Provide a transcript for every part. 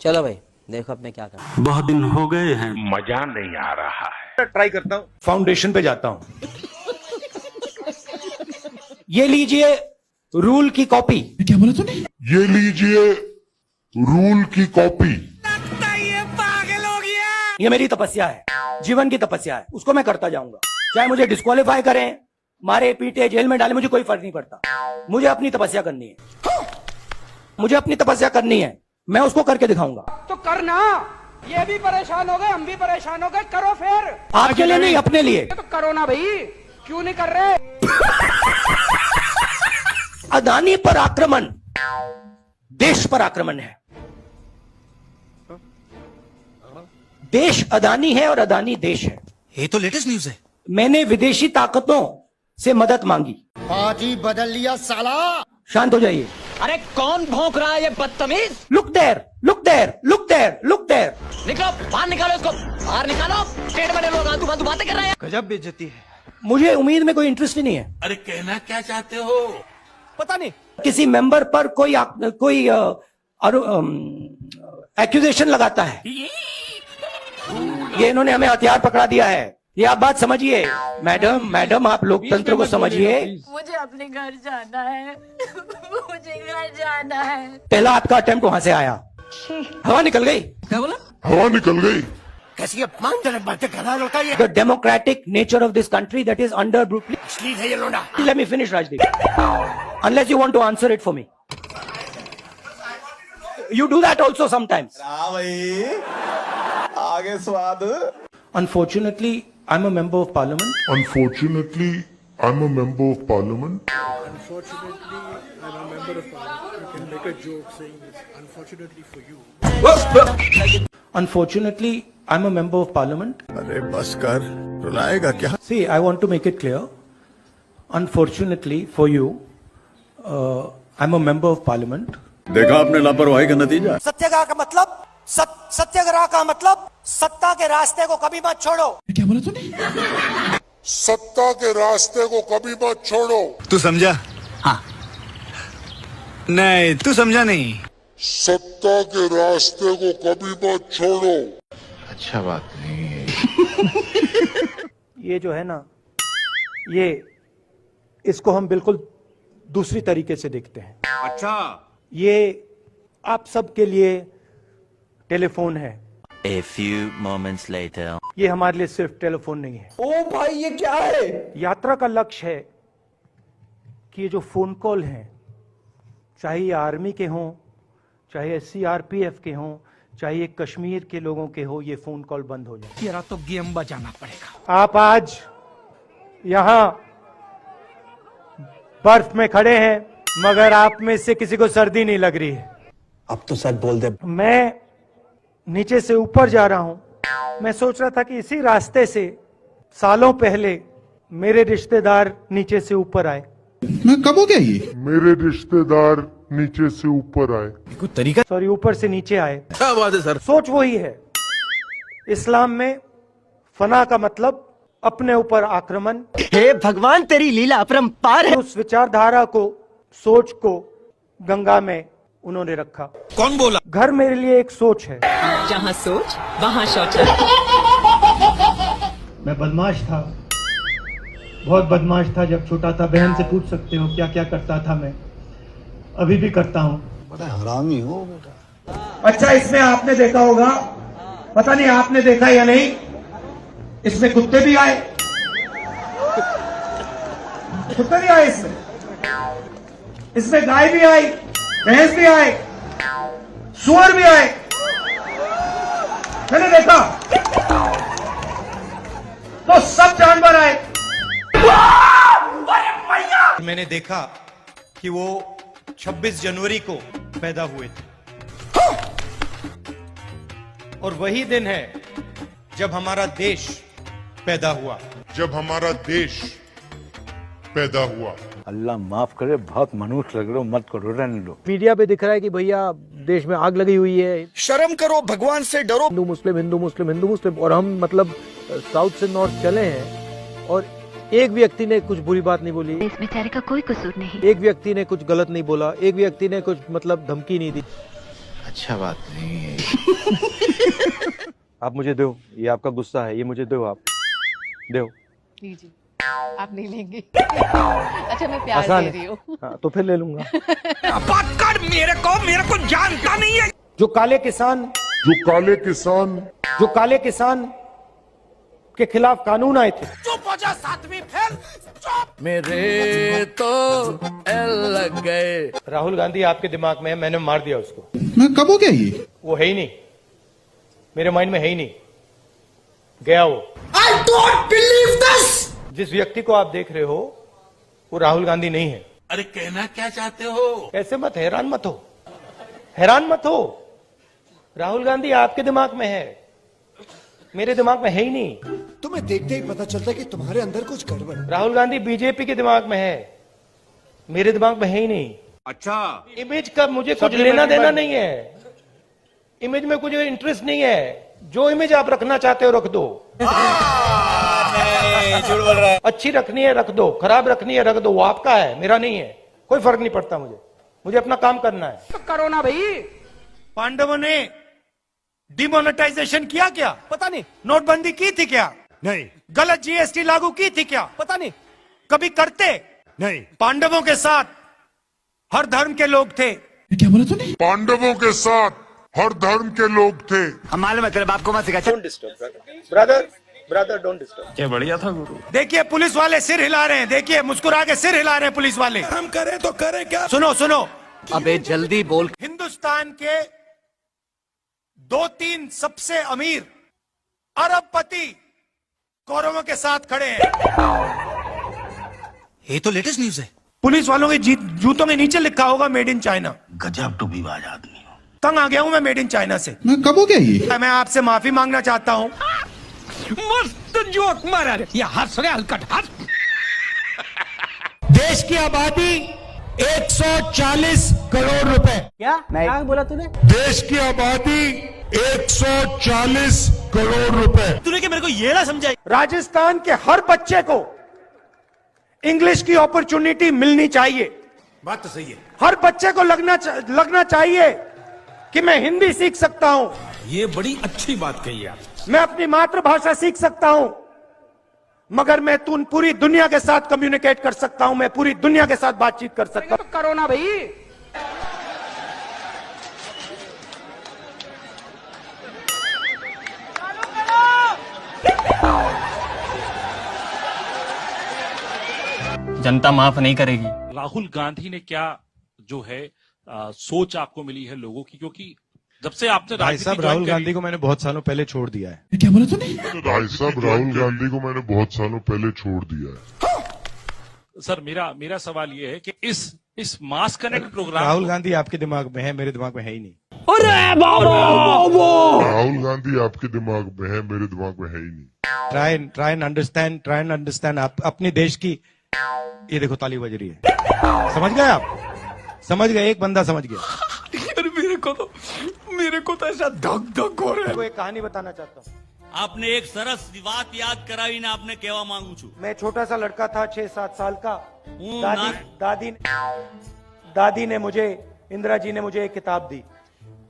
चलो भाई देखो अब मैं क्या कर। बहुत दिन हो गए हैं, मजा नहीं आ रहा है। ट्राई करता हूँ, फाउंडेशन पे जाता हूँ। ये लीजिए रूल की कॉपी। क्या बोला तूने? ये लीजिए रूल की कॉपी। ये मेरी तपस्या है, जीवन की तपस्या है, उसको मैं करता जाऊंगा। चाहे मुझे डिस्क्वालीफाई करें, मारे पीटे जेल में डाले, मुझे कोई फर्क नहीं पड़ता। मुझे अपनी तपस्या करनी है, मुझे अपनी तपस्या करनी है, मैं उसको करके दिखाऊंगा। तो करना, ये भी परेशान हो गए, हम भी परेशान हो गए, करो फिर। आपके लिए नहीं, अपने लिए। तो करो ना भाई, क्यों नहीं कर रहे? अदानी पर आक्रमण देश पर आक्रमण है। देश अदानी है और अदानी देश है। ये तो लेटेस्ट न्यूज है। मैंने विदेशी ताकतों से मदद मांगी। बाजी बदल लिया साला। शांत हो जाइए। अरे कौन भौंक रहा है ये बदतमीज? Look there, look there, look there, look there. निकलो बाहर, निकालो इसको बाहर, निकालो। पेट में लोग आंतू फालतू बातें कर रहे हैं। गजब बेइज्जती है। मुझे उम्मीद में कोई इंटरेस्ट ही नहीं है। अरे कहना क्या चाहते हो? पता नहीं। किसी मेंबर पर कोई एक्यूजेशन लगाता है, ये इन्होंने हमें हथियार पकड़ा दिया है। ये आप बात समझिए मैडम, मैडम आप लोकतंत्र को समझिए। मुझे अपने घर जाना है। मुझे घर जाना है। पहला आपका अटेम्प्ट वहां से आया, हवा निकल गई। क्या बोला? हवा निकल गई। कैसी अपमानजनक बातें कर रहा है लड़का ये। The democratic nature of this country that is under brutally. अश्लील है ये लोड़ा। Let me finish, Rajdeep. Unless you want to answer it for me. You do that also sometimes. भाई आगे स्वाद। Unfortunately, I'm a member of parliament. Unfortunately, I'm a member of parliament. Unfortunately, I'm a member of parliament. You can make a joke saying this. Unfortunately for you. Unfortunately, I'm a member of parliament. अरे बस कर, रुलाएगा क्या? See, I want to make it clear. Unfortunately for you, I'm a member of parliament. देखा आपने लापरवाही का नतीजा। सत्याग्रह का मतलब सत्याग्रह का मतलब सत्ता के रास्ते को कभी मत छोड़ो। क्या बोला तूने? सत्ता के रास्ते को कभी मत छोड़ो। तू समझा? हाँ। नहीं तू समझा नहीं। सत्ता के रास्ते को कभी मत छोड़ो। अच्छा बात नहीं है। ये जो है ना, ये इसको हम बिल्कुल दूसरी तरीके से देखते हैं। अच्छा, ये आप सबके लिए टेलीफोन है। A few moments later. ये हमारे लिए सिर्फ टेलीफोन नहीं है। ओ भाई ये क्या है? यात्रा का लक्ष्य है कि ये जो फोन कॉल हैं, चाहे ये आर्मी के हों, चाहे CRPF के हों, चाहे ये कश्मीर के लोगों के हो, ये फोन कॉल बंद हो जाए। तेरा तो गेम बजाना पड़ेगा। आप आज यहां बर्फ में खड़े हैं, मगर आप में से किसी को सर्दी नहीं लग रही है। अब तो सच बोल दे। मैं नीचे से ऊपर जा रहा हूं। मैं सोच रहा था कि इसी रास्ते से सालों पहले मेरे रिश्तेदार नीचे से ऊपर आए। मैं कब हो गया ये? मेरे रिश्तेदार नीचे से ऊपर आए। कोई तरीका? सॉरी, ऊपर से नीचे आए। क्या बात है सर? सोच वही है। इस्लाम में फना का मतलब अपने ऊपर आक्रमण। हे भगवान तेरी लीला अपरंपार है। उस विचारधारा को, सोच को गंगा में उन्होंने रखा। कौन बोला? घर मेरे लिए एक सोच है। जहाँ सोच वहाँ शौचालय। मैं बदमाश था, बहुत बदमाश था जब छोटा था। बहन से पूछ सकते हो क्या क्या करता था मैं, अभी भी करता हूँ। बड़ा हरामी हो बेटा। अच्छा, इसमें आपने देखा होगा, पता नहीं आपने देखा या नहीं, इसमें कुत्ते भी आए। कुत्ते भी आए इसमें गाय भी आई, भैंस भी आए, सुअर भी आए। मैंने देखा तो सब जानवर आए। मैंने देखा कि वो 26 जनवरी को पैदा हुए थे, और वही दिन है जब हमारा देश पैदा हुआ। जब हमारा देश पैदा हुआ। अल्लाह माफ करे, बहुत मनुष्य लग रहे हो, मत करो, रहने लो। मीडिया पे दिख रहा है कि भैया देश में आग लगी हुई है। शर्म करो, भगवान से डरो। हिंदू मुस्लिम, हिंदू मुस्लिम, हिंदू मुस्लिम, और हम मतलब साउथ से नॉर्थ चले हैं, और एक व्यक्ति ने कुछ बुरी बात नहीं बोली। इस बेचारे का कोई कसूर नहीं। एक व्यक्ति ने कुछ गलत नहीं बोला। एक व्यक्ति ने कुछ मतलब धमकी नहीं दी। अच्छा बात नहीं है। आप मुझे दो, ये आपका गुस्सा है, ये मुझे दो, आप दो। लीजिए, आप नहीं लेंगे। अच्छा मैं प्यार दे रही हूँ। हाँ, तो फिर ले लूंगा। बात कर, मेरे को जानता नहीं है। जो काले किसान के खिलाफ कानून आए थे, चुप हो जा, सातवीं फेल। मेरे तो एल लग गए। राहुल गांधी आपके दिमाग में है, मैंने मार दिया उसको। मैं कब हो गया ये? वो है ही नहीं, मेरे माइंड में है ही नहीं, गया वो। I don't believe this! जिस व्यक्ति को आप देख रहे हो वो राहुल गांधी नहीं है। अरे कहना क्या चाहते हो? ऐसे मत हैरान मत हो। राहुल गांधी आपके दिमाग में है, मेरे दिमाग में है ही नहीं। तुम्हें देखते ही पता चलता है कि तुम्हारे अंदर कुछ गड़बड़ है। राहुल गांधी बीजेपी के दिमाग में है, मेरे दिमाग में है ही नहीं। अच्छा, इमेज का मुझे कुछ लेना देना नहीं है, इमेज में कुछ इंटरेस्ट नहीं है। जो इमेज आप रखना चाहते हो रख दो। झूठ बोल रहा है। अच्छी रखनी है रख दो, खराब रखनी है रख दो, वो आपका है, मेरा नहीं है। कोई फर्क नहीं पड़ता मुझे अपना काम करना है। तो करो ना भाई। पांडवों ने डिमोनेटाइजेशन किया क्या? पता नहीं। नोटबंदी की थी क्या? नहीं। गलत जीएसटी लागू की थी क्या? पता नहीं। कभी करते? नहीं। पांडवों के साथ हर धर्म के लोग थे। क्या बोला तूने? पांडवों के साथ हर धर्म के लोग थे। हम मालूम है, तेरे बाप को मत सिखा। Brother don't disturb. क्या बढ़िया था गुरु। देखिए पुलिस वाले सिर हिला रहे हैं, देखिए मुस्कुरा के सिर हिला रहे हैं पुलिस वाले। हम करें तो करें क्या? सुनो, अबे जल्दी बोल। हिंदुस्तान के 2-3 सबसे अमीर अरबपति कौरवों के साथ खड़े हैं। ये तो लेटेस्ट न्यूज है। पुलिस वालों के जूतों के नीचे लिखा होगा मेड इन चाइना। गजब टूबीबाज आदमी हो। तंग आ गया हूं मैं मेड इन चाइना से। मैं कब हो गया ये? मैं आपसे माफी मांगना चाहता हूं। मस्त जोक मारा रे। ये हंस रहे हलकट हंस। देश की आबादी 140 करोड़ रुपए। क्या बोला तूने? देश की आबादी 140 करोड़ रुपए। तूने क्या मेरे को ये ना समझाई? राजस्थान के हर बच्चे को इंग्लिश की अपॉर्चुनिटी मिलनी चाहिए। बात तो सही है। हर बच्चे को लगना चाहिए कि मैं हिंदी सीख सकता हूं, ये बड़ी अच्छी बात कही आप। मैं अपनी मातृभाषा सीख सकता हूं, मगर मैं पूरी दुनिया के साथ कम्युनिकेट कर सकता हूं, मैं पूरी दुनिया के साथ बातचीत कर सकता हूं। तो करो ना भाई। जनता माफ नहीं करेगी। राहुल गांधी ने क्या जो है सोच आपको मिली है लोगों की, क्योंकि जब से आपने भाई साहब राहुल गांधी को मैंने बहुत सालों पहले छोड़ दिया है। क्या बोला तूने? भाई साहब राहुल गांधी को मैंने बहुत सालों पहले छोड़ दिया है। सर मेरा सवाल ये है कि इस मास कनेक्ट प्रोग्राम राहुल गांधी आपके दिमाग में है, मेरे दिमाग में है ही नहीं। राहुल गांधी आपके दिमाग में है, मेरे दिमाग में है ही नहीं। ट्राई एंड अंडरस्टैंड अपने देश की। ये देखो ताली बज रही है, समझ गए आप? समझ गए, एक बंदा समझ गया। मेरे को तो ऐसा धक हो रहा है। मैं एक कहानी बताना चाहता हूँ। आपने एक सरस बात याद करावी ने आपने केवा मांगू छू। मैं छोटा सा लड़का था 6-7 साल का। दादी ने मुझे, इंदिरा जी ने मुझे एक किताब दी।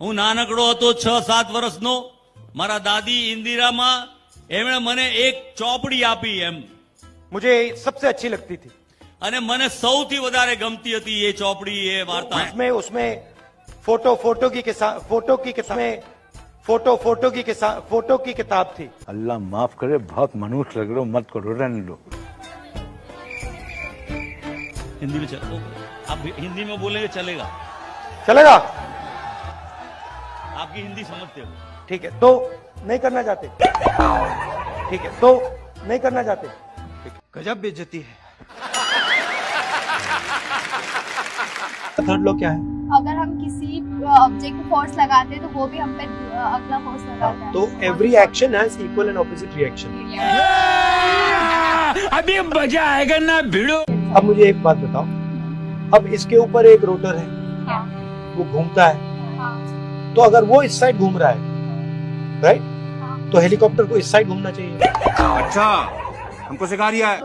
હું નાનકડો હતો 6-7 વર્ષનો, મારા દાદી ઇન્દિરામાં એમણે મને એક ચોપડી આપી એમ, मुझे सबसे अच्छी लगती थी અને મને સૌથી વધારે ગમતી હતી એ ચોપડી, એ વાર્તા। उसमें फोटो की किताब थी। अल्लाह माफ करे, बहुत मनुष्य लग रहे हो, मत करो, रहने दो। हिंदी में आप हिंदी में बोलेंगे चलेगा? चलेगा? आपकी हिंदी समझते हो? ठीक है, तो नहीं करना चाहते? ठीक है, तो नहीं करना चाहते? गजब बेइज्जती है। थर्ड लॉ क्या है? अगर हम किसी ऑब्जेक्ट को फोर्स लगाते हैं तो वो भी हम पे अगला फोर्स लगाता है। तो every action has equal and opposite reaction. अभी मजा आएगा ना भिड़ो। अब मुझे एक बात बताओ, अब इसके ऊपर एक रोटर है, वो घूमता है, तो अगर वो इस साइड घूम रहा है, राइट, तो हेलीकॉप्टर को इस साइड घूमना चाहिए। अच्छा, हमको सिखा दिया है।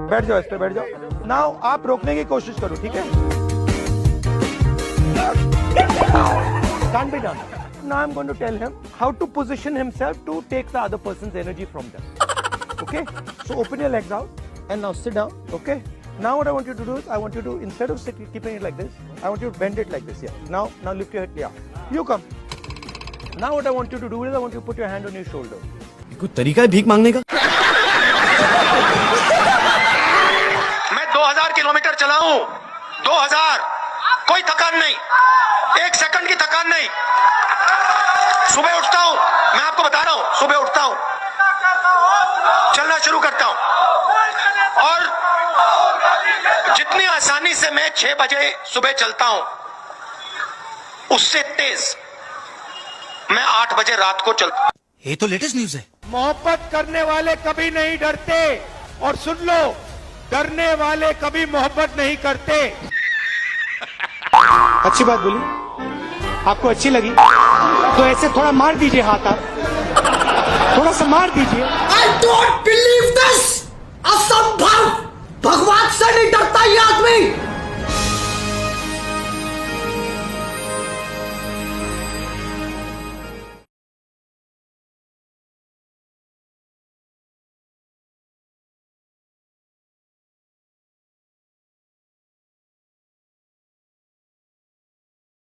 बैठ जाओ, इस पे बैठ जाओ। नाउ आप रोकने की कोशिश करो, ठीक है? Can't be done. Now I'm going to tell him how to position himself to take the other person's energy from them. Okay? So open your legs out and now sit down. Okay? Now what I want you to do is, I want you to, instead of keeping it like this, I want you to bend it like this. Yeah. Now lift your head. Yeah. You come. Now what I want you to do is, I want you to put your hand on your shoulder. कोई तरीका है भीख मांगने का? मैं 2000 kilometre चला हूं, 2000, कोई थकान नहीं, 1 सेकंड की थकान नहीं। सुबह उठता हूं, मैं आपको बता रहा हूं, सुबह उठता हूं, चलना शुरू करता हूं, और जितनी आसानी से मैं 6 बजे सुबह चलता हूं, उससे तेज मैं 8 बजे रात को चलता हूं। ये तो लेटेस्ट न्यूज है। मोहब्बत करने वाले कभी नहीं डरते, और सुन लो, डरने वाले कभी मोहब्बत नहीं करते। अच्छी बात बोली, आपको अच्छी लगी तो ऐसे थोड़ा मार दीजिए हाथ, आप थोड़ा सा मार दीजिए।